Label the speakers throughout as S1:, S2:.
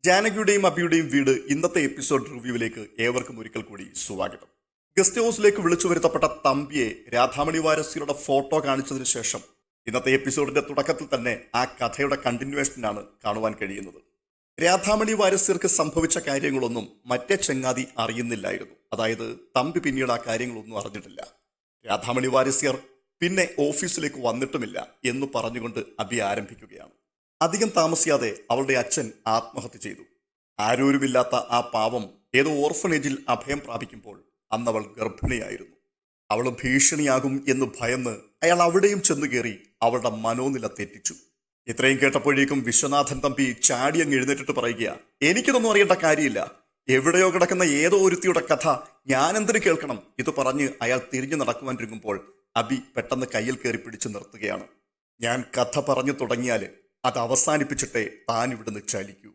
S1: ജാനകിയുടെയും അബിയുടെയും വീട് ഇന്നത്തെ എപ്പിസോഡ് റിവ്യൂവിലേക്ക് ഏവർക്കും ഒരിക്കൽ കൂടി സ്വാഗതം. ഗസ്റ്റ് ഹൗസിലേക്ക് വിളിച്ചു വരുത്തപ്പെട്ട തമ്പിയെ രാധാമണി വാരസ്യരുടെ ഫോട്ടോ കാണിച്ചതിന് ശേഷം ഇന്നത്തെ എപ്പിസോഡിന്റെ തുടക്കത്തിൽ തന്നെ ആ കഥയുടെ കണ്ടിന്യൂവേഷനാണ് കാണുവാൻ കഴിയുന്നത്. രാധാമണി വാരസ്യർക്ക് സംഭവിച്ച കാര്യങ്ങളൊന്നും മറ്റേ ചങ്ങാതി അറിയുന്നില്ലായിരുന്നു. അതായത് തമ്പി പിന്നീട് ആ കാര്യങ്ങളൊന്നും അറിഞ്ഞിട്ടില്ല. രാധാമണി വാരസ്യർ പിന്നെ ഓഫീസിലേക്ക് വന്നിട്ടുമില്ല എന്ന് പറഞ്ഞുകൊണ്ട് അബി ആരംഭിക്കുകയാണ്. അധികം താമസിയാതെ അവളുടെ അച്ഛൻ ആത്മഹത്യ ചെയ്തു. ആരോരുമില്ലാത്ത ആ പാവം ഏതോ ഓർഫനേജിൽ അഭയം പ്രാപിക്കുമ്പോൾ അന്നവൾ ഗർഭിണിയായിരുന്നു. അവൾ ഭീഷണിയാകും എന്ന് ഭയന്ന് അയാൾ അവിടെയും ചെന്നു കയറി അവളുടെ മനോനില തെറ്റിച്ചു. ഇത്രയും കേട്ടപ്പോഴേക്കും വിശ്വനാഥൻ തമ്പി ചാടി അങ്ങ് എഴുന്നേറ്റിട്ട് പറയുക, എനിക്കിതൊന്നും അറിയേണ്ട കാര്യമില്ല, എവിടെയോ കിടക്കുന്ന ഏതോ ഒരുത്തിയുടെ കഥ ഞാനെന്തിനു കേൾക്കണം. ഇത് പറഞ്ഞ് അയാൾ തിരിഞ്ഞു നടക്കുവാനിരുങ്ങുമ്പോൾ അബി പെട്ടെന്ന് കയ്യിൽ കയറി പിടിച്ചു നിർത്തുകയാണ്. ഞാൻ കഥ പറഞ്ഞു തുടങ്ങിയാൽ അത് അവസാനിപ്പിച്ചിട്ടേ താൻ ഇവിടുന്ന് ചലിക്കൂ.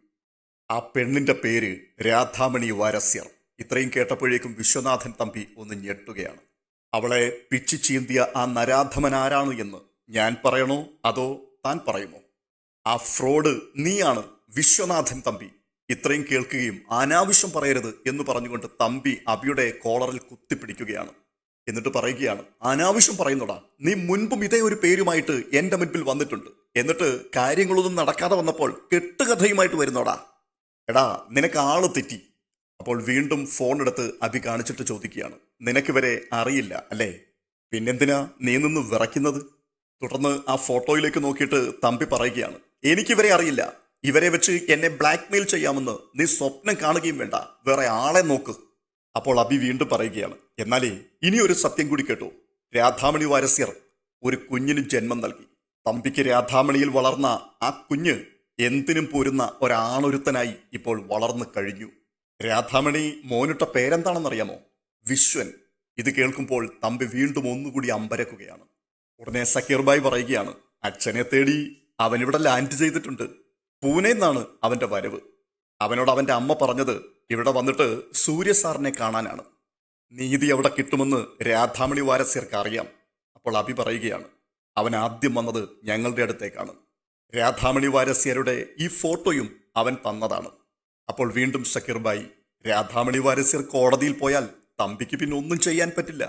S1: ആ പെണ്ണിന്റെ പേര് രാധാമണി വാരസ്യർ. ഇത്രയും കേട്ടപ്പോഴേക്കും വിശ്വനാഥൻ തമ്പി ഒന്ന് ഞെട്ടുകയാണ്. അവളെ പിച്ചി ചീന്തിയ ആ നരാധമൻ ആരാണ് എന്ന് ഞാൻ പറയണോ അതോ താൻ പറയുമോ? ആ ഫ്രോഡ് നീയാണ് വിശ്വനാഥൻ തമ്പി. ഇത്രയും കേൾക്കുകയും അനാവശ്യം പറയരുത് എന്ന് പറഞ്ഞുകൊണ്ട് തമ്പി അബിയുടെ കോളറിൽ കുത്തിപ്പിടിക്കുകയാണ്. എന്നിട്ട് പറയുകയാണ്, അനാവശ്യം പറയുന്നോടാ, നീ മുൻപും ഇതേ ഒരു പേരുമായിട്ട് എന്റെ മുൻപിൽ വന്നിട്ടുണ്ട്. എന്നിട്ട് കാര്യങ്ങളൊന്നും നടക്കാതെ വന്നപ്പോൾ കെട്ടുകഥയുമായിട്ട് വരുന്നോടാ. എടാ, നിനക്ക് ആള് തെറ്റി. അപ്പോൾ വീണ്ടും ഫോൺ എടുത്ത് അബി കാണിച്ചിട്ട് ചോദിക്കുകയാണ്, നിനക്കിവരെ അറിയില്ല അല്ലേ? പിന്നെന്തിനാ നീ നിന്ന് വിറയ്ക്കുന്നത്? തുടർന്ന് ആ ഫോട്ടോയിലേക്ക് നോക്കിയിട്ട് തമ്പി പറയുകയാണ്, എനിക്കിവരെ അറിയില്ല. ഇവരെ വെച്ച് എന്നെ ബ്ലാക്ക്മെയിൽ ചെയ്യാമെന്ന് നീ സ്വപ്നം കാണുകയും വേണ്ട, വേറെ ആളെ നോക്ക്. അപ്പോൾ അബി വീണ്ടും പറയുകയാണ്, എന്നാലേ ഇനിയൊരു സത്യം കൂടി കേട്ടോ. രാധാമണി വാരസ്യർ ഒരു കുഞ്ഞിന് ജന്മം നൽകി. തമ്പിക്ക് രാധാമണിയിൽ വളർന്ന ആ കുഞ്ഞ് എന്തിനും പോരുന്ന ഒരാണൊരുത്തനായി ഇപ്പോൾ വളർന്നു കഴിഞ്ഞു. രാധാമണി മോനിട്ട പേരെന്താണെന്നറിയാമോ? വിശ്വൻ. ഇത് കേൾക്കുമ്പോൾ തമ്പി വീണ്ടും ഒന്നുകൂടി അമ്പരക്കുകയാണ്. ഉടനെ സക്കീർ ബായ് പറയുകയാണ്, അച്ഛനെ തേടി അവനിവിടെ ലാൻഡ് ചെയ്തിട്ടുണ്ട്. പൂനെന്നാണ് അവന്റെ വരവ്. അവനോട് അവന്റെ അമ്മ പറഞ്ഞത് ഇവിടെ വന്നിട്ട് സൂര്യ സാറിനെ കാണാനാണ്. നീതി എവിടെ കിട്ടുമെന്ന് രാധാമണി വാരസ്യർക്ക് അറിയാം. അപ്പോൾ അബി പറയുകയാണ്, അവൻ ആദ്യം വന്നത് ഞങ്ങളുടെ അടുത്തേക്കാണ്. രാധാമണി വാരസ്യരുടെ ഈ ഫോട്ടോയും അവൻ തന്നതാണ്. അപ്പോൾ വീണ്ടും സക്കീർ ബായി, രാധാമണി വാരസ്യർ കോടതിയിൽ പോയാൽ തമ്പിക്ക് പിന്നെ ഒന്നും ചെയ്യാൻ പറ്റില്ല.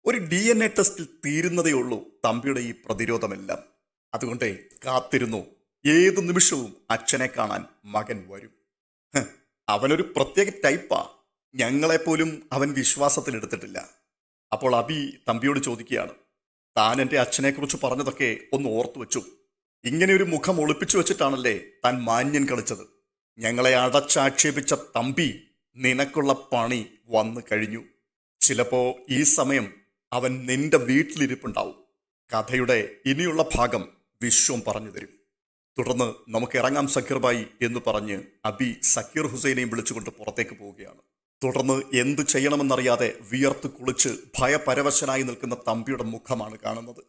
S1: ഒരു DNA ടെസ്റ്റിൽ തീരുന്നതേ ഉള്ളൂ തമ്പിയുടെ ഈ പ്രതിരോധമെല്ലാം. അതുകൊണ്ടേ കാത്തിരുന്നു, ഏതു നിമിഷവും അച്ഛനെ കാണാൻ മകൻ വരും. അവനൊരു പ്രത്യേക ടൈപ്പാ. ഞങ്ങളെപ്പോലും അവൻ വിശ്വാസത്തിലെടുത്തിട്ടില്ല. അപ്പോൾ അബി തമ്പിയോട് ചോദിക്കുകയാണ്, താൻ എൻ്റെ അച്ഛനെക്കുറിച്ച് പറഞ്ഞതൊക്കെ ഒന്ന് ഓർത്തു വെച്ചു. ഇങ്ങനെ ഒരു മുഖം ഒളിപ്പിച്ചു വെച്ചിട്ടാണല്ലേ താൻ മാന്യൻ കളിച്ചത്. ഞങ്ങളെ അടച്ചാക്ഷേപിച്ച തമ്പി നിനക്കുള്ള പണി വന്നു കഴിഞ്ഞു. ചിലപ്പോ ഈ സമയം അവൻ നിന്റെ വീട്ടിലിരിപ്പുണ്ടാവും. കഥയുടെ ഇനിയുള്ള ഭാഗം വിശ്വം പറഞ്ഞു തരും. തുടർന്ന് നമുക്ക് ഇറങ്ങാം സക്കീർ ബായി എന്ന് പറഞ്ഞ് അബി സക്കീർ ഹുസൈനെയും വിളിച്ചുകൊണ്ട് പുറത്തേക്ക് പോവുകയാണ്. തുടർന്ന് എന്തു ചെയ്യണമെന്നറിയാതെ വിയർത്ത് കുളിച്ച് ഭയപരവശനായി നിൽക്കുന്ന തമ്പിയുടെ മുഖമാണ് കാണുന്നത്.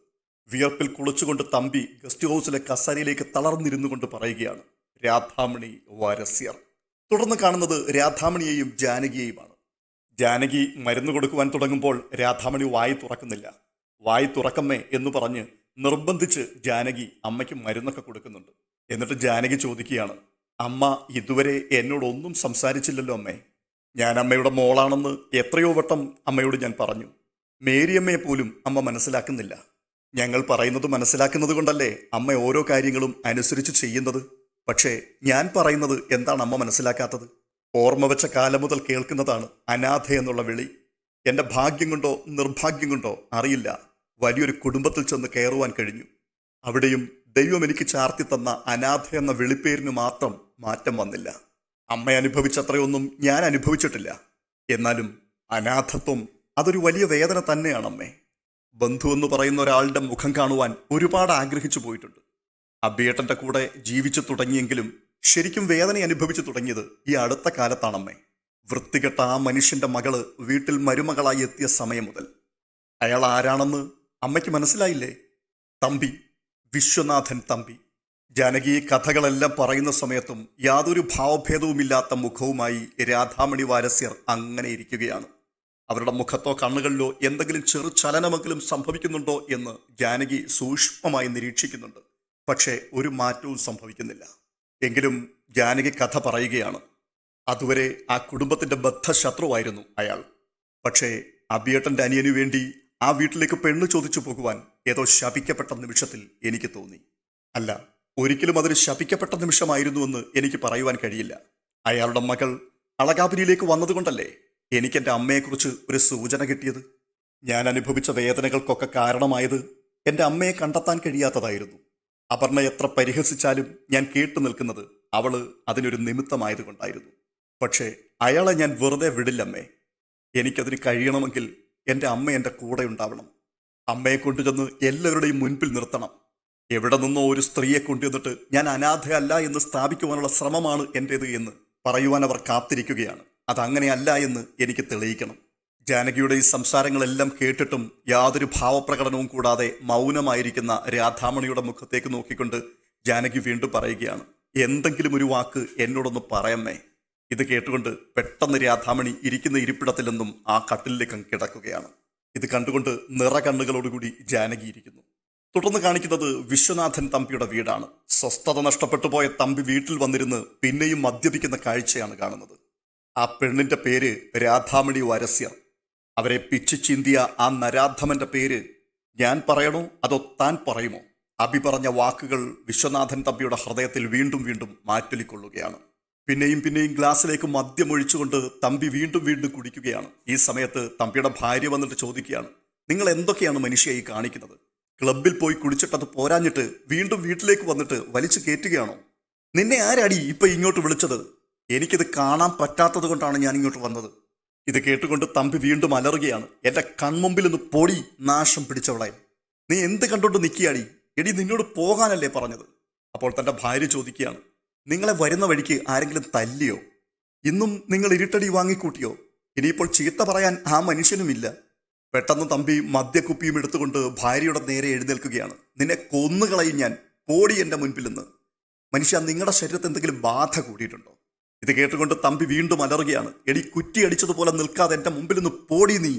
S1: വിയർപ്പിൽ കുളിച്ചുകൊണ്ട് തമ്പി ഗസ്റ്റ് ഹൗസിലെ കസേരയിലേക്ക് തളർന്നിരുന്നു കൊണ്ട് പറയുകയാണ്, രാധാമണി വാരസ്യർ. തുടർന്ന് കാണുന്നത് രാധാമണിയെയും ജാനകിയെയുമാണ്. ജാനകി മരുന്ന് കൊടുക്കുവാൻ തുടങ്ങുമ്പോൾ രാധാമണി വായി തുറക്കുന്നില്ല. വായി തുറക്കമ്മേ എന്ന് പറഞ്ഞ് നിർബന്ധിച്ച് ജാനകി അമ്മയ്ക്ക് മരുന്നൊക്കെ കൊടുക്കുന്നുണ്ട്. എന്നിട്ട് ജാനകി ചോദിക്കുകയാണ്, അമ്മ ഇതുവരെ എന്നോടൊന്നും സംസാരിച്ചില്ലല്ലോ അമ്മേ. ഞാൻ അമ്മയുടെ മോളാണെന്ന് എത്രയോ വട്ടം അമ്മയോട് ഞാൻ പറഞ്ഞു. മേരിയമ്മയെ പോലും അമ്മ മനസ്സിലാക്കുന്നില്ല. ഞങ്ങൾ പറയുന്നത് മനസ്സിലാക്കുന്നത് കൊണ്ടല്ലേ അമ്മ ഓരോ കാര്യങ്ങളും അനുസരിച്ച് ചെയ്യുന്നത്. പക്ഷേ ഞാൻ പറയുന്നത് എന്താണ് അമ്മ മനസ്സിലാക്കാത്തത്? ഓർമ്മ വെച്ച കാലം മുതൽ കേൾക്കുന്നതാണ് അനാഥ എന്നുള്ള വിളി. എൻ്റെ ഭാഗ്യം കൊണ്ടോ നിർഭാഗ്യം കൊണ്ടോ അറിയില്ല, വലിയൊരു കുടുംബത്തിൽ ചെന്ന് കയറുവാൻ കഴിഞ്ഞു. അവിടെയും ദൈവം എനിക്ക് ചാർത്തി തന്ന അനാഥ എന്ന വിളിപ്പേരിന് മാത്രം മാറ്റം വന്നില്ല. അമ്മ അനുഭവിച്ചത്രയൊന്നും ഞാൻ അനുഭവിച്ചിട്ടില്ല. എന്നാലും അനാഥത്വം അതൊരു വലിയ വേദന തന്നെയാണ് അമ്മേ. ബന്ധു എന്ന് പറയുന്ന ഒരാളുടെ മുഖം കാണുവാൻ ഒരുപാട് ആഗ്രഹിച്ചു പോയിട്ടുണ്ട്. അബിയേട്ടൻ്റെ കൂടെ ജീവിച്ചു തുടങ്ങിയെങ്കിലും ശരിക്കും വേദന അനുഭവിച്ചു തുടങ്ങിയത് ഈ അടുത്ത കാലത്താണമ്മേ. വൃത്തികെട്ട ആ മനുഷ്യന്റെ മകള് വീട്ടിൽ മരുമകളായി എത്തിയ സമയം മുതൽ. അയാൾ ആരാണെന്ന് അമ്മയ്ക്ക് മനസ്സിലായില്ലേ? തമ്പി, വിശ്വനാഥൻ തമ്പി. ജാനകി കഥകളെല്ലാം പറയുന്ന സമയത്തും യാതൊരു ഭാവഭേദവുമില്ലാത്ത മുഖവുമായി രാധാമണി വാരസ്യർ അങ്ങനെ ഇരിക്കുകയാണ്. അവരുടെ മുഖത്തോ കണ്ണുകളിലോ എന്തെങ്കിലും ചെറു ചലനമെങ്കിലും സംഭവിക്കുന്നുണ്ടോ എന്ന് ജാനകി സൂക്ഷ്മമായി നിരീക്ഷിക്കുന്നുണ്ട്. പക്ഷേ ഒരു മാറ്റവും സംഭവിക്കുന്നില്ല. എങ്കിലും ജാനകി കഥ പറയുകയാണ്. അതുവരെ ആ കുടുംബത്തിന്റെ ബദ്ധശത്രുവായിരുന്നു അയാൾ. പക്ഷേ അബിയേട്ടന്റെ അനിയനു വേണ്ടി ആ വീട്ടിലേക്ക് പെണ്ണ് ചോദിച്ചു പോകുവാൻ ഏതോ ശപിക്കപ്പെട്ട നിമിഷത്തിൽ എനിക്ക് തോന്നി. അല്ല, ഒരിക്കലും അതൊരു ശപിക്കപ്പെട്ട നിമിഷമായിരുന്നുവെന്ന് എനിക്ക് പറയുവാൻ കഴിയില്ല. അയാളുടെ മകൾ അളകാപുരിയിലേക്ക് വന്നതുകൊണ്ടല്ലേ എനിക്ക് എൻ്റെ അമ്മയെക്കുറിച്ച് ഒരു സൂചന കിട്ടിയത്. ഞാൻ അനുഭവിച്ച വേദനകൾക്കൊക്കെ കാരണമായത് എൻ്റെ അമ്മയെ കണ്ടെത്താൻ കഴിയാത്തതായിരുന്നു. അപർണ എത്ര പരിഹസിച്ചാലും ഞാൻ കേട്ടു നിൽക്കുന്നത് അവള് അതിനൊരു നിമിത്തമായതുകൊണ്ടായിരുന്നു. പക്ഷേ അയാളെ ഞാൻ വെറുതെ വിടില്ലമ്മേ. എനിക്കതിന് കഴിയണമെങ്കിൽ എൻ്റെ അമ്മ എൻ്റെ കൂടെ ഉണ്ടാവണം. അമ്മയെ കൊണ്ടുചെന്ന് എല്ലാവരുടെയും മുൻപിൽ നിർത്തണം. എവിടെ നിന്നോ ഒരു സ്ത്രീയെ കൊണ്ടുവന്നിട്ട് ഞാൻ അനാഥയല്ല എന്ന് സ്ഥാപിക്കുവാനുള്ള ശ്രമമാണ് എൻ്റേത് എന്ന് പറയുവാൻ അവർ കാത്തിരിക്കുകയാണ്. അതങ്ങനെയല്ല എന്ന് എനിക്ക് തെളിയിക്കണം. ജാനകിയുടെ ഈ സംസാരങ്ങളെല്ലാം കേട്ടിട്ടും യാതൊരു ഭാവപ്രകടനവും കൂടാതെ മൗനമായിരിക്കുന്ന രാധാമണിയുടെ മുഖത്തേക്ക് നോക്കിക്കൊണ്ട് ജാനകി വീണ്ടും പറയുകയാണ്, എന്തെങ്കിലും ഒരു വാക്ക് എന്നോടൊന്ന് പറയമ്മേ. ഇത് കേട്ടുകൊണ്ട് പെട്ടെന്ന് രാധാമണി ഇരിക്കുന്ന ഇരിപ്പിടത്തിൽ നിന്നും ആ കട്ടിലേക്ക് കിടക്കുകയാണ്. ഇത് കണ്ടുകൊണ്ട് നിറകണ്ണുകളോടുകൂടി ജാനകി ഇരിക്കുന്നു. തുടർന്ന് കാണിക്കുന്നത് വിശ്വനാഥൻ തമ്പിയുടെ വീടാണ്. സ്വസ്ഥത നഷ്ടപ്പെട്ടു പോയ തമ്പി വീട്ടിൽ വന്നിരുന്ന് പിന്നെയും മദ്യപിക്കുന്ന കാഴ്ചയാണ് കാണുന്നത്. ആ പെണ്ണിന്റെ പേര് രാധാമണി വാരസ്യർ. അവരെ പിച്ചു ചിന്തിയ ആ നരാധമന്റെ പേര് ഞാൻ പറയണോ അതോ താൻ പറയുമോ? അബി പറഞ്ഞ വാക്കുകൾ വിശ്വനാഥൻ തമ്പിയുടെ ഹൃദയത്തിൽ വീണ്ടും വീണ്ടും മാറ്റൊലിക്കൊള്ളുകയാണ്. പിന്നെയും പിന്നെയും ഗ്ലാസ്സിലേക്ക് മദ്യം ഒഴിച്ചുകൊണ്ട് തമ്പി വീണ്ടും വീണ്ടും കുടിക്കുകയാണ്. ഈ സമയത്ത് തമ്പിയുടെ ഭാര്യ വന്നിട്ട് ചോദിക്കുകയാണ്, നിങ്ങൾ എന്തൊക്കെയാണ് മനുഷ്യയായി കാണിക്കുന്നത്? ക്ലബിൽ പോയി കുടിച്ചിട്ടത് പോരാഞ്ഞിട്ട് വീണ്ടും വീട്ടിലേക്ക് വന്നിട്ട് വലിച്ചു കയറ്റുകയാണോ? നിന്നെ ആരാടി ഇപ്പൊ ഇങ്ങോട്ട് വിളിച്ചത്? എനിക്കിത് കാണാൻ പറ്റാത്തത് കൊണ്ടാണ് ഞാൻ ഇങ്ങോട്ട് വന്നത്. ഇത് കേട്ടുകൊണ്ട് തമ്പി വീണ്ടും അലറുകയാണ്. എന്റെ കൺമുമ്പിൽ നിന്ന് പൊടി നാശം പിടിച്ചവളെ, നീ എന്ത് കണ്ടോണ്ട് നിൽക്കിയാടി? എടി നിന്നോട് പോകാനല്ലേ പറഞ്ഞത്? അപ്പോൾ തന്റെ ഭാര്യ ചോദിക്കുകയാണ്, നിങ്ങളെ വരുന്ന വഴിക്ക് ആരെങ്കിലും തല്ലിയോ? ഇന്നും നിങ്ങൾ ഇരുട്ടടി വാങ്ങിക്കൂട്ടിയോ? ഇനിയിപ്പോൾ ചീത്ത പറയാൻ ആ മനുഷ്യനുമില്ല. പെട്ടെന്ന് തമ്പി മദ്യക്കുപ്പിയും എടുത്തുകൊണ്ട് ഭാര്യയുടെ നേരെ എഴുന്നേൽക്കുകയാണ്. നിന്നെ കൊന്നുകളയും ഞാൻ, പോടി എൻ്റെ മുൻപിൽ നിന്ന്. മനുഷ്യ, നിങ്ങളുടെ ശരീരത്തിൽ എന്തെങ്കിലും ബാധ കൂടിയിട്ടുണ്ടോ? ഇത് കേട്ടുകൊണ്ട് തമ്പി വീണ്ടും അലറുകയാണ്. എടി കുറ്റി അടിച്ചതുപോലെ നിൽക്കാതെ എൻ്റെ മുമ്പിൽ നിന്ന് പോടി നീ.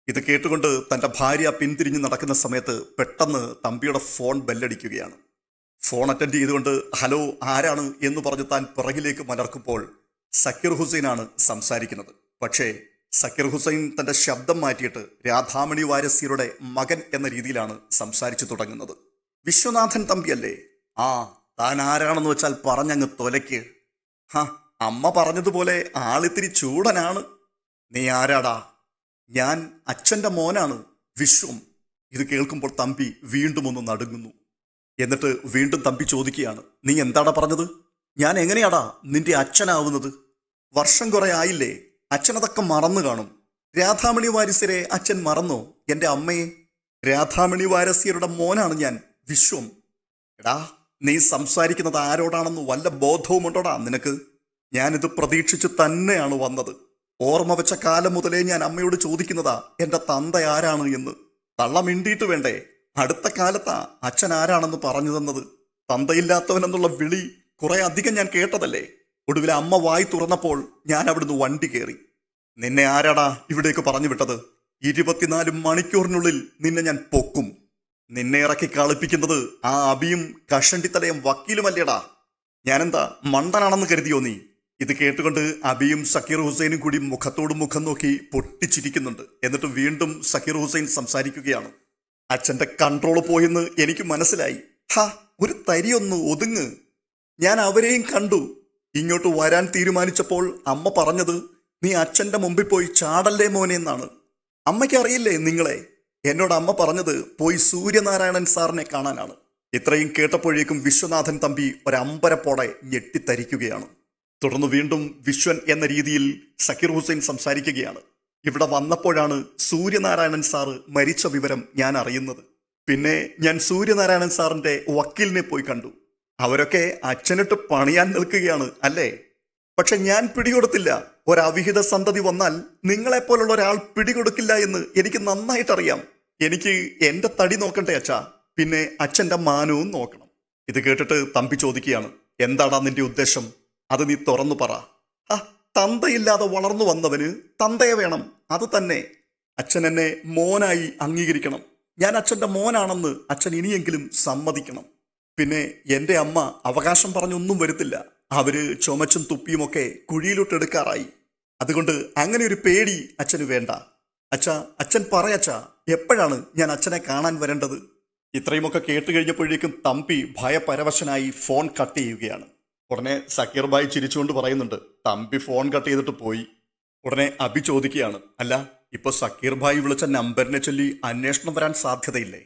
S1: ഇത് കേട്ടുകൊണ്ട് തൻ്റെ ഭാര്യ പിന്തിരിഞ്ഞ് നടക്കുന്ന സമയത്ത് പെട്ടെന്ന് തമ്പിയുടെ ഫോൺ ബെല്ലടിക്കുകയാണ്. ഫോൺ അറ്റൻഡ് ചെയ്തുകൊണ്ട് ഹലോ ആരാണ് എന്ന് പറഞ്ഞ് താൻ പിറകിലേക്ക് മലർക്കുമ്പോൾ സക്കീർ ഹുസൈനാണ് സംസാരിക്കുന്നത്. പക്ഷേ സക്കീർ ഹുസൈൻ തൻ്റെ ശബ്ദം മാറ്റിയിട്ട് രാധാമണി വാരസ്യരുടെ മകൻ എന്ന രീതിയിലാണ് സംസാരിച്ചു തുടങ്ങുന്നത്. വിശ്വനാഥൻ തമ്പിയല്ലേ? ആ, താൻ ആരാണെന്ന് വെച്ചാൽ പറഞ്ഞങ്ങ് തൊലയ്ക്ക്. അമ്മ പറഞ്ഞതുപോലെ ആളിത്തിരി ചൂടനാണ്. നീ ആരാടാ? ഞാൻ അച്ഛൻ്റെ മോനാണ്, വിശ്വം. ഇത് കേൾക്കുമ്പോൾ തമ്പി വീണ്ടും ഒന്ന് നടുങ്ങുന്നു. എന്നിട്ട് വീണ്ടും തമ്പി ചോദിക്കുകയാണ്, നീ എന്താടാ പറഞ്ഞത്? ഞാൻ എങ്ങനെയാടാ നിന്റെ അച്ഛനാവുന്നത്? വർഷം കുറെ ആയില്ലേ, അച്ഛനതൊക്കെ മറന്നു കാണും. രാധാമണി വാരസ്യരെ അച്ഛൻ മറന്നോ? എൻ്റെ അമ്മയെ. രാധാമണി വാരസ്യരുടെ മോനാണ് ഞാൻ, വിശ്വം. എടാ, നീ സംസാരിക്കുന്നത് ആരോടാണെന്ന് വല്ല ബോധവുമുണ്ടോടാ നിനക്ക്? ഞാനിത് പ്രതീക്ഷിച്ച് തന്നെയാണ് വന്നത്. ഓർമ്മ വെച്ച കാലം മുതലേ ഞാൻ അമ്മയോട് ചോദിക്കുന്നതാ എൻ്റെ തന്ത ആരാണ് എന്ന്. തള്ള മിണ്ടിയിട്ട് വേണ്ടേ? അടുത്ത കാലത്താ അച്ഛൻ ആരാണെന്ന് പറഞ്ഞു തന്നത്. തന്തയില്ലാത്തവനെന്നുള്ള വിളി കുറെ അധികം ഞാൻ കേട്ടതല്ലേ. ഒടുവിൽ അമ്മ വായി തുറന്നപ്പോൾ ഞാൻ അവിടുന്ന് വണ്ടി കയറി. നിന്നെ ആരാടാ ഇവിടേക്ക് പറഞ്ഞു വിട്ടത്? 24 മണിക്കൂറിനുള്ളിൽ നിന്നെ ഞാൻ പൊക്കും. നിന്നെ ഇറക്കി കളിപ്പിക്കുന്നത് ആ അബിയും കഷണ്ടിത്തലയും വക്കീലുമല്ലേടാ. ഞാനെന്താ മണ്ടനാണെന്ന് കരുതിയോ നീ? ഇത് കേട്ടുകൊണ്ട് അബിയും സക്കീർ ഹുസൈനും കൂടി മുഖത്തോട് മുഖം നോക്കി പൊട്ടിച്ചിരിക്കുന്നുണ്ട്. എന്നിട്ട് വീണ്ടും സക്കീർ ഹുസൈൻ സംസാരിക്കുകയാണ്. അച്ഛൻ്റെ കൺട്രോൾ പോയെന്ന് എനിക്ക് മനസ്സിലായി. ഒരു തരിയൊന്ന് ഒതുങ്ങ്. ഞാൻ അവരെയും കണ്ടു. ഇങ്ങോട്ട് വരാൻ തീരുമാനിച്ചപ്പോൾ അമ്മ പറഞ്ഞത് നീ അച്ഛൻ്റെ മുമ്പിൽ പോയി ചാടല്ലേ മോനെ എന്നാണ്. അമ്മയ്ക്ക് അറിയില്ലേ നിങ്ങളെ? എന്നോട് അമ്മ പറഞ്ഞത് പോയി സൂര്യനാരായണൻ സാറിനെ കാണാനാണ്. ഇത്രയും കേട്ടപ്പോഴേക്കും വിശ്വനാഥൻ തമ്പി ഒരമ്പരപ്പോടെ ഞെട്ടിത്തരിക്കുകയാണ്. തുടർന്ന് വീണ്ടും വിശ്വൻ എന്ന രീതിയിൽ സക്കീർ ഹുസൈൻ സംസാരിക്കുകയാണ്. ഇവിടെ വന്നപ്പോഴാണ് സൂര്യനാരായണൻ സാറ് മരിച്ച വിവരം ഞാൻ അറിയുന്നത്. പിന്നെ ഞാൻ സൂര്യനാരായണൻ സാറിന്റെ വക്കീലിനെ പോയി കണ്ടു. അവരൊക്കെ അച്ഛനിട്ട് പണിയാൻ നിൽക്കുകയാണ് അല്ലേ? പക്ഷെ ഞാൻ പിടികൊടുത്തില്ല. ഒരവിഹിത സന്തതി വന്നാൽ നിങ്ങളെപ്പോലുള്ള ഒരാൾ പിടികൊടുക്കില്ല എന്ന് എനിക്ക് നന്നായിട്ടറിയാം. എനിക്ക് എന്റെ തടി നോക്കണ്ടേ അച്ഛാ, പിന്നെ അച്ഛന്റെ മാനവും നോക്കണം. ഇത് കേട്ടിട്ട് തമ്പി ചോദിക്കുകയാണ്, എന്താടാ നിന്റെ ഉദ്ദേശം? അത് നീ തുറന്നു പറ. തന്തയില്ലാതെ വളർന്നു വന്നവന് തന്തയെ വേണം, അത് തന്നെ. അച്ഛൻ എന്നെ മോനായി അംഗീകരിക്കണം. ഞാൻ അച്ഛൻ്റെ മോനാണെന്ന് അച്ഛൻ ഇനിയെങ്കിലും സമ്മതിക്കണം. പിന്നെ എൻ്റെ അമ്മ അവകാശം പറഞ്ഞൊന്നും വരുത്തില്ല. അവര് ചുമച്ചും തുപ്പിയുമൊക്കെ കുഴിയിലോട്ടെടുക്കാറായി. അതുകൊണ്ട് അങ്ങനെ ഒരു പേടി അച്ഛന് വേണ്ട. അച്ഛാ, അച്ഛൻ പറയച്ചാ, എപ്പോഴാണ് ഞാൻ അച്ഛനെ കാണാൻ വരേണ്ടത്? ഇത്രയുമൊക്കെ കേട്ട് കഴിഞ്ഞപ്പോഴേക്കും തമ്പി ഭയപരവശനായി ഫോൺ കട്ട് ചെയ്യുകയാണ്. ഉടനെ സക്കീർ ഭായ് ചിരിച്ചുകൊണ്ട് പറയുന്നുണ്ട്, തമ്പി ഫോൺ കട്ട് ചെയ്തിട്ട് പോയി. ഉടനെ അബി ചോദിക്കുകയാണ്, അല്ല ഇപ്പൊ സക്കീർ ഭായ് വിളിച്ച നമ്പറിനെ ചൊല്ലി അന്വേഷണം വരാൻ സാധ്യതയില്ലേ?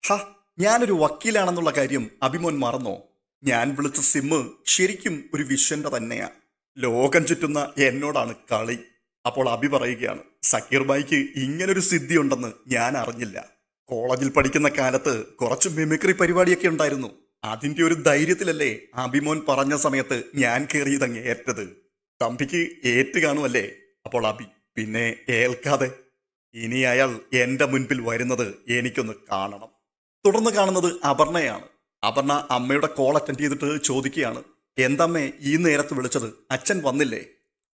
S1: ഹ, ഞാനൊരു വക്കീലാണെന്നുള്ള കാര്യം അഭിമോൻ മറന്നോ? ഞാൻ വിളിച്ച സിമ്മ് ശരിക്കും ഒരു വിശ്വന്റെ തന്നെയാ. ലോകം ചുറ്റുന്ന എന്നോടാണ് കളി. അപ്പോൾ അബി പറയുകയാണ്, സക്കീർ ഭായിക്ക് ഇങ്ങനൊരു സിദ്ധി ഉണ്ടെന്ന് ഞാൻ അറിഞ്ഞില്ല. കോളേജിൽ പഠിക്കുന്ന കാലത്ത് കുറച്ച് മിമിക്രി പരിപാടിയൊക്കെ ഉണ്ടായിരുന്നു. അതിന്റെ ഒരു ധൈര്യത്തിലല്ലേ അഭിമോൻ പറഞ്ഞ സമയത്ത് ഞാൻ കയറിയതങ്ങ് ഏറ്റത്. തമ്പിക്ക് ഏറ്റ് കാണുമല്ലേ? അപ്പോൾ അബി, പിന്നെ ഏൽക്കാതെ. ഇനി അയാൾ എന്റെ മുൻപിൽ വരുന്നത് എനിക്കൊന്ന് കാണണം. തുടർന്ന് കാണുന്നത് അപർണയാണ്. അപർണ അമ്മയുടെ കോൾ അറ്റൻഡ് ചെയ്തിട്ട് ചോദിക്കുകയാണ്, എന്തമ്മേ ഈ നേരത്ത് വിളിച്ചത്? അച്ഛൻ വന്നില്ലേ?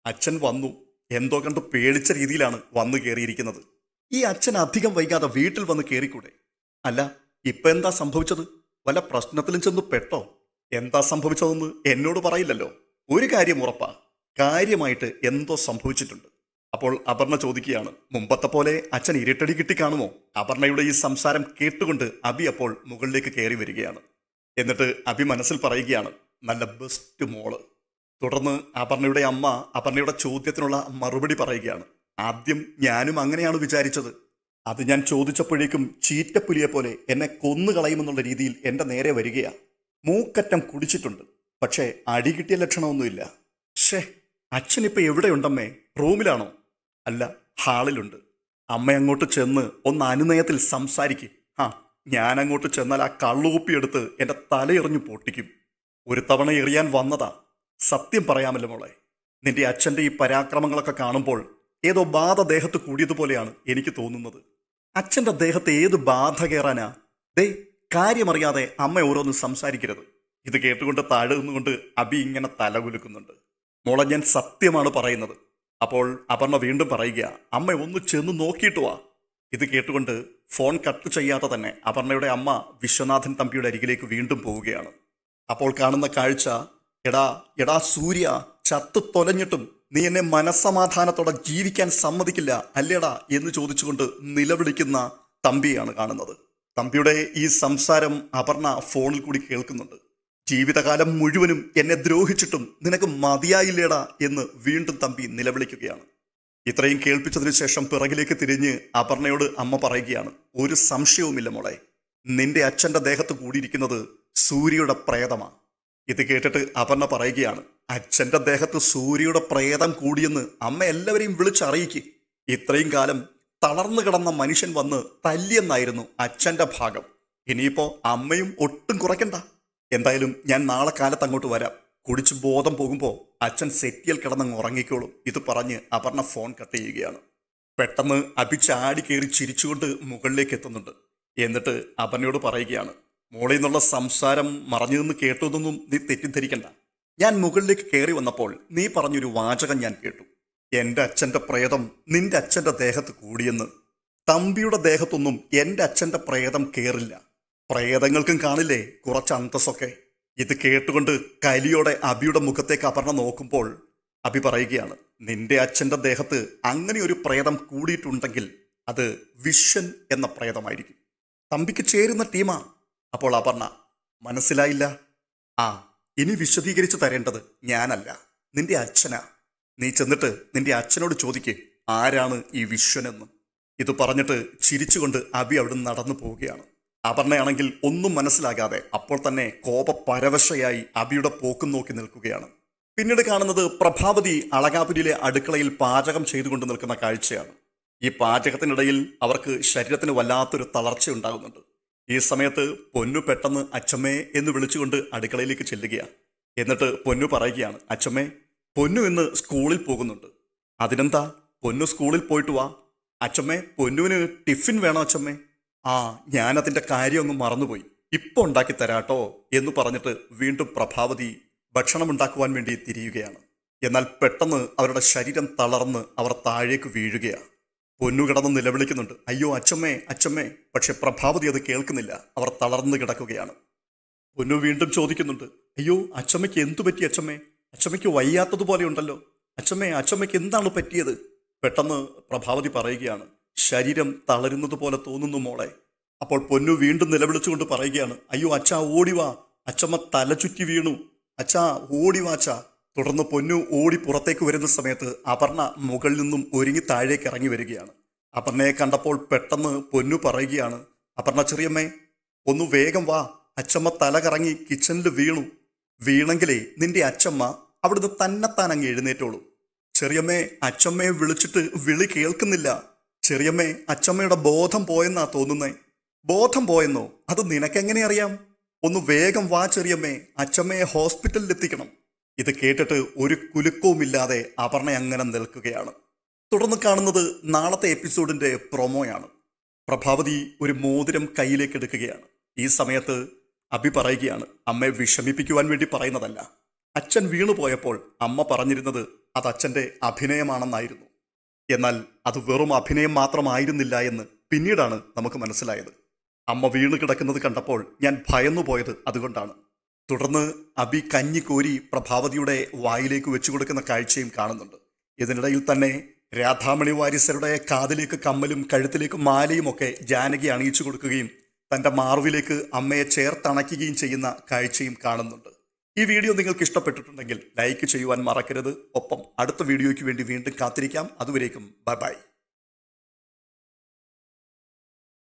S1: അച്ഛൻ വന്നു. എന്തോ കണ്ട് പേടിച്ച രീതിയിലാണ് വന്നു കയറിയിരിക്കുന്നത്. ഈ അച്ഛൻ അധികം വൈകാതെ വീട്ടിൽ വന്ന് കയറിക്കൂടെ? അല്ല, ഇപ്പൊ എന്താ സംഭവിച്ചത്? വല്ല പ്രശ്നത്തിലും ചെന്ന് പെട്ടോ? എന്താ സംഭവിച്ചതെന്ന് എന്നോട് പറയില്ലല്ലോ. ഒരു കാര്യം ഉറപ്പാ, കാര്യമായിട്ട് എന്തോ സംഭവിച്ചിട്ടുണ്ട്. അപ്പോൾ അപർണ ചോദിക്കുകയാണ്, മുമ്പത്തെ പോലെ അച്ഛൻ ഇരുട്ടടി കിട്ടി കാണുമോ? അപർണയുടെ ഈ സംസാരം കേട്ടുകൊണ്ട് അബി അപ്പോൾ മുകളിലേക്ക് കയറി വരികയാണ്. എന്നിട്ട് അബി മനസ്സിൽ പറയുകയാണ്, നല്ല ബെസ്റ്റ് മോള്. തുടർന്ന് അപർണയുടെ അമ്മ അപർണയുടെ ചോദ്യത്തിനുള്ള മറുപടി പറയുകയാണ്, ആദ്യം ഞാനും അങ്ങനെയാണ് വിചാരിച്ചത്. അത് ഞാൻ ചോദിച്ചപ്പോഴേക്കും ചീറ്റപ്പുലിയെ പോലെ എന്നെ കൊന്നുകളയുമെന്നുള്ള രീതിയിൽ എൻ്റെ നേരെ വരികയാ. മൂക്കറ്റം കുടിച്ചിട്ടുണ്ട്, പക്ഷേ അടി കിട്ടിയ ലക്ഷണമൊന്നുമില്ല. ഷേ, അച്ഛനിപ്പോൾ എവിടെയുണ്ടമ്മേ? റൂമിലാണോ? അല്ല, ഹാളിലുണ്ട്. അമ്മ അങ്ങോട്ട് ചെന്ന് ഒന്ന് അനുനയത്തിൽ സംസാരിക്ക്. ഞാൻ അങ്ങോട്ട് ചെന്നാൽ ആ കള്ളുകുപ്പിയെടുത്ത് എൻ്റെ തലയെറിഞ്ഞു പൊട്ടിക്കും. ഒരു തവണ എറിയാൻ വന്നതാ. സത്യം പറയാമല്ലോ മോളെ, നിന്റെ അച്ഛൻ്റെ ഈ പരാക്രമങ്ങളൊക്കെ കാണുമ്പോൾ ഏതോ ബാധ ദേഹത്ത് കൂടിയതുപോലെയാണ് എനിക്ക് തോന്നുന്നത്. അച്ഛൻ്റെ ദേഹത്ത് ഏത് ബാധ കയറാനാ? ദേ, കാര്യമറിയാതെ അമ്മ ഓരോന്ന് സംസാരിക്കരുത്. ഇത് കേട്ടുകൊണ്ട് താഴെ നിന്നുകൊണ്ട് അബി ഇങ്ങനെ തലകുലുക്കുന്നുണ്ട്. മോളെ, ഞാൻ സത്യമാണ് പറയുന്നത്. അപ്പോൾ അപർണ വീണ്ടും പറയുക, അമ്മ ഒന്ന് ചെന്ന് നോക്കിയിട്ട് വാ. ഇത് കേട്ടുകൊണ്ട് ഫോൺ കട്ട് ചെയ്യാതെ തന്നെ അപർണയുടെ അമ്മ വിശ്വനാഥൻ തമ്പിയുടെ അരികിലേക്ക് വീണ്ടും പോവുകയാണ്. അപ്പോൾ കാണുന്ന കാഴ്ച, എടാ എടാ സൂര്യ, ചത്തു തൊലഞ്ഞിട്ടും നീ എന്നെ മനസ്സമാധാനത്തോടെ ജീവിക്കാൻ സമ്മതിക്കില്ല അല്ലേടാ എന്ന് ചോദിച്ചുകൊണ്ട് നിലവിളിക്കുന്ന തമ്പിയാണ് കാണുന്നത്. തമ്പിയുടെ ഈ സംസാരം അപർണ ഫോണിൽ കൂടി കേൾക്കുന്നുണ്ട്. ജീവിതകാലം മുഴുവനും എന്നെ ദ്രോഹിച്ചിട്ടും നിനക്ക് മതിയായില്ലേടാ എന്ന് വീണ്ടും തമ്പി നിലവിളിക്കുകയാണ്. ഇത്രയും കേൾപ്പിച്ചതിനു ശേഷം പിറകിലേക്ക് തിരിഞ്ഞ് അപർണയോട് അമ്മ പറയുകയാണ്, ഒരു സംശയവുമില്ല മോളെ, നിന്റെ അച്ഛൻ്റെ ദേഹത്ത് കൂടിയിരിക്കുന്നത് സൂര്യയുടെ പ്രേതമാണ്. ഇത് കേട്ടിട്ട് അപർണ പറയുകയാണ്, അച്ഛൻ്റെ ദേഹത്ത് സൂര്യയുടെ പ്രേതം കൂടിയെന്ന് അമ്മ എല്ലാവരെയും വിളിച്ചറിയിക്ക്. ഇത്രയും കാലം തളർന്നു കിടന്ന മനുഷ്യൻ വന്ന് തല്ലിയെന്നായിരുന്നു അച്ഛൻ്റെ ഭാഗം. ഇനിയിപ്പോ അമ്മയും ഒട്ടും കുറയ്ക്കണ്ട. എന്തായാലും ഞാൻ നാളെ കാലത്ത് അങ്ങോട്ട് വരാം. കുടിച്ച് ബോധം പോകുമ്പോൾ അച്ഛൻ സെറ്റിയിൽ കിടന്നങ്ങ് ഉറങ്ങിക്കോളും. ഇത് പറഞ്ഞ് അപർണ ഫോൺ കട്ട് ചെയ്യുകയാണ്. പെട്ടെന്ന് അബി ചാടി കയറി ചിരിച്ചുകൊണ്ട് മുകളിലേക്ക് എത്തുന്നുണ്ട്. എന്നിട്ട് അപർണയോട് പറയുകയാണ്, മോളിൽ നിന്നുള്ള സംസാരം മറഞ്ഞു നിന്ന് കേട്ടതൊന്നും നീ തെറ്റിദ്ധരിക്കണ്ട. ഞാൻ മുകളിലേക്ക് കയറി വന്നപ്പോൾ നീ പറഞ്ഞൊരു വാചകം ഞാൻ കേട്ടു. എൻ്റെ അച്ഛൻ്റെ പ്രേതം നിന്റെ അച്ഛൻ്റെ ദേഹത്ത് കൂടിയെന്ന്. തമ്പിയുടെ ദേഹത്തൊന്നും എൻ്റെ അച്ഛൻ്റെ പ്രേതം കയറില്ല. പ്രേതങ്ങൾക്കും കാണില്ലേ കുറച്ച് അന്തസ്സൊക്കെ. ഇത് കേട്ടുകൊണ്ട് കലിയോടെ അബിയുടെ മുഖത്തേക്ക് അപർണ നോക്കുമ്പോൾ അബി പറയുകയാണ്, നിന്റെ അച്ഛൻ്റെ ദേഹത്ത് അങ്ങനെ ഒരു പ്രേതം കൂടിയിട്ടുണ്ടെങ്കിൽ അത് വിശ്വൻ എന്ന പ്രേതമായിരിക്കും. തമ്പിക്ക് ചേരുന്ന ടീമാ. അപ്പോൾ അപർണ, മനസ്സിലായില്ല? ഇനി വിശദീകരിച്ച് തരേണ്ടത് ഞാനല്ല, നിന്റെ അച്ഛനാ. നീ ചെന്നിട്ട് നിന്റെ അച്ഛനോട് ചോദിക്ക്, ആരാണ് ഈ വിശ്വനെന്ന്. ഇത് പറഞ്ഞിട്ട് ചിരിച്ചുകൊണ്ട് അബി അവിടെ നടന്നു പോവുകയാണ്. അപർണയാണെങ്കിൽ ഒന്നും മനസ്സിലാകാതെ അപ്പോൾ തന്നെ കോപപരവശയായി അബിയുടെ പോക്കും നോക്കി നിൽക്കുകയാണ്. പിന്നീട് കാണുന്നത് പ്രഭാവതി അളകാപുരിയിലെ അടുക്കളയിൽ പാചകം ചെയ്തുകൊണ്ട് നിൽക്കുന്ന കാഴ്ചയാണ്. ഈ പാചകത്തിനിടയിൽ അവർക്ക് ശരീരത്തിന് വല്ലാത്തൊരു തളർച്ച ഉണ്ടാകുന്നുണ്ട്. ഈ സമയത്ത് പൊന്നു പെട്ടെന്ന് അച്ചമ്മേ എന്ന് വിളിച്ചുകൊണ്ട് അടുക്കളയിലേക്ക് ചെല്ലുകയാണ്. എന്നിട്ട് പൊന്നു പറയുകയാണ്, അച്ചമ്മേ, പൊന്നു ഇന്ന് സ്കൂളിൽ പോകുന്നുണ്ട്. അതിനെന്താ, പൊന്നു സ്കൂളിൽ പോയിട്ട് വാ. അച്ചമ്മേ, പൊന്നുവിന് ടിഫിൻ വേണോ അച്ചമ്മേ? ഞാനതിൻ്റെ കാര്യം അങ്ങ് മറന്നുപോയി, ഇപ്പോൾ ഉണ്ടാക്കി തരാട്ടോ എന്ന് പറഞ്ഞിട്ട് വീണ്ടും പ്രഭാവതി ഭക്ഷണം ഉണ്ടാക്കുവാൻ വേണ്ടി തിരിയുകയാണ്. എന്നാൽ പെട്ടെന്ന് അവരുടെ ശരീരം തളർന്ന് അവർ താഴേക്ക് വീഴുകയാണ്. പൊന്നു കിടന്ന് നിലവിളിക്കുന്നുണ്ട്, അയ്യോ അച്ചമ്മേ അച്ചമ്മേ. പക്ഷെ പ്രഭാവതി അത് കേൾക്കുന്നില്ല. അവർ തളർന്ന് കിടക്കുകയാണ്. പൊന്നു വീണ്ടും ചോദിക്കുന്നുണ്ട്, അയ്യോ അച്ചമ്മയ്ക്ക് എന്തു പറ്റി അച്ചമ്മേ? അച്ചമ്മയ്ക്ക് വയ്യാത്തതുപോലെ ഉണ്ടല്ലോ. അച്ചമ്മയ്ക്ക് എന്താണ് പറ്റിയത്? പെട്ടെന്ന് പ്രഭാവതി പറയുകയാണ്, ശരീരം തളരുന്നത് പോലെ തോന്നുന്നു മോളെ. അപ്പോൾ പൊന്നു വീണ്ടും നിലവിളിച്ചുകൊണ്ട് പറയുകയാണ്, അയ്യോ അച്ഛാ ഓടിവാ, അച്ചമ്മ തല ചുറ്റി വീണു, അച്ഛാ ഓടിവാ അച്ഛാ. തുടർന്ന് പൊന്നു ഓടി പുറത്തേക്ക് വരുന്ന സമയത്ത് അപർണ മുകളിൽ നിന്നും ഒരുങ്ങി താഴേക്ക് ഇറങ്ങി വരികയാണ്. അപർണയെ കണ്ടപ്പോൾ പെട്ടെന്ന് പൊന്നു പറയുകയാണ്, അപർണ ചെറിയമ്മേ ഒന്ന് വേഗം വാ, അച്ചമ്മ തല കറങ്ങി കിച്ചണിൽ വീണെങ്കിലേ നിന്റെ അച്ചമ്മ അവിടുന്ന് തന്നെത്താൻ അങ്ങ് എഴുന്നേറ്റോളൂ. ചെറിയമ്മേ അച്ചമ്മയെ വിളിച്ചിട്ട് വിളി കേൾക്കുന്നില്ല. ചെറിയമ്മേ അച്ചമ്മയുടെ ബോധം പോയെന്നാ തോന്നുന്നേ. ബോധം പോയെന്നോ? അത് നിനക്കെങ്ങനെ അറിയാം? ഒന്ന് വേഗം വാ ചെറിയമ്മേ, അച്ചമ്മയെ ഹോസ്പിറ്റലിൽ എത്തിക്കണം. ഇത് കേട്ടിട്ട് ഒരു കുലുക്കവുമില്ലാതെ അപർണ അങ്ങനെ നിൽക്കുകയാണ്. തുടർന്ന് കാണുന്നത് നാളത്തെ എപ്പിസോഡിന്റെ പ്രൊമോയാണ്. പ്രഭാവതി ഒരു മോതിരം കയ്യിലേക്ക് എടുക്കുകയാണ്. ഈ സമയത്ത് അഭി പറയുകയാണ്, അമ്മയെ വിഷമിപ്പിക്കുവാൻ വേണ്ടി പറയുന്നതല്ല. അച്ഛൻ വീണുപോയപ്പോൾ അമ്മ പറഞ്ഞിരുന്നത് അത് അച്ഛൻ്റെ അഭിനയമാണെന്നായിരുന്നു. എന്നാൽ അത് വെറും അഭിനയം മാത്രമായിരുന്നില്ല എന്ന് പിന്നീടാണ് നമുക്ക് മനസ്സിലായത്. അമ്മ വീണ് കിടക്കുന്നത് കണ്ടപ്പോൾ ഞാൻ ഭയന്നു പോയത് അതുകൊണ്ടാണ്. തുടർന്ന് അഭി കഞ്ഞി കോരി പ്രഭാവതിയുടെ വായിലേക്ക് വെച്ചു കൊടുക്കുന്ന കാഴ്ചയും കാണുന്നുണ്ട്. ഇതിനിടയിൽ തന്നെ രാധാമണി വാരിസരുടെ കാതിലേക്ക് കമ്മലും കഴുത്തിലേക്ക് മാലയും ഒക്കെ ജാനകി അണിയിച്ചു കൊടുക്കുകയും തൻ്റെ മാർവിലേക്ക് അമ്മയെ ചേർത്തണയ്ക്കുകയും ചെയ്യുന്ന കാഴ്ചയും കാണുന്നുണ്ട്. ഈ വീഡിയോ നിങ്ങൾക്ക് ഇഷ്ടപ്പെട്ടിട്ടുണ്ടെങ്കിൽ ലൈക്ക് ചെയ്യുവാൻ മറക്കരുത്. ഒപ്പം അടുത്ത വീഡിയോയ്ക്ക് വേണ്ടി വീണ്ടും കാത്തിരിക്കാം. അതുവരേക്കും ബൈ ബൈ.